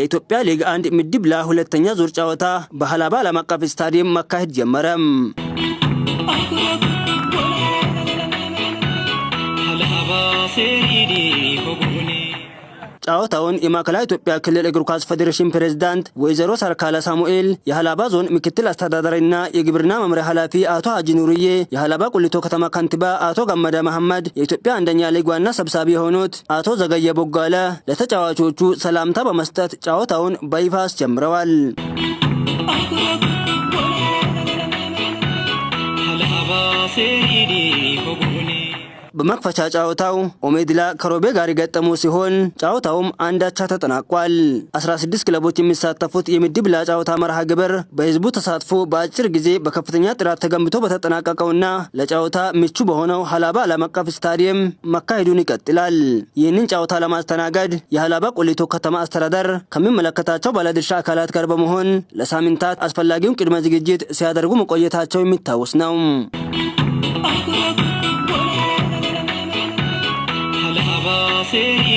የኢትዮጵያ ሊግ 1 ምድብ ለሁለተኛ ዙር ጨዋታ በሐላባ ዓለም አቀፍ ስታዲየም መካሄድ ጀመረ። ጨዋታውን የማዕከላዊ ኢትዮጵያ ክልል እግር ኳስ ፌዴሬሽን ፕሬዝዳንት ወይዘሮ ሰርካላ ሳሙኤል፣ የሐላባ ዞን ምክትል አስተዳዳሪና የግብርና መምሪያ ኃላፊ አቶ ሀጂ ኑርዬ፣ የሐላባ ቁሊቶ ከተማ ከንቲባ አቶ ገመዳ መሐመድ፣ የኢትዮጵያ አንደኛ ሊግ ዋና ሰብሳቢ የሆኑት አቶ ዘገየ ቦጋለ ለተጫዋቾቹ ሰላምታ በመስጠት ጨዋታውን በይፋ አስጀምረዋል። በመክፈቻ ጨዋታው ኦሜድላ ከሮቤ ጋር ገጠሙ ሲሆን ጨዋታውም አንድ አቻ ተጠናቋል። 16 ክለቦች የሚሳተፉት የምድብ ለ ጨዋታ መርሃ ግብር በህዝቡ ተሳትፎ በአጭር ጊዜ በከፍተኛ ጥራት ተገንብቶ በተጠናቀቀውና ለጨዋታ ምቹ በሆነው ሐላባ ዓለም አቀፍ ስታዲየም መካሄዱን ይቀጥላል። ይህንን ጨዋታ ለማስተናገድ የሐላባ ቁሊቶ ከተማ አስተዳደር ከሚመለከታቸው ባለድርሻ አካላት ጋር በመሆን ለሳምንታት አስፈላጊውን ቅድመ ዝግጅት ሲያደርጉ መቆየታቸው የሚታወስ ነው። Seria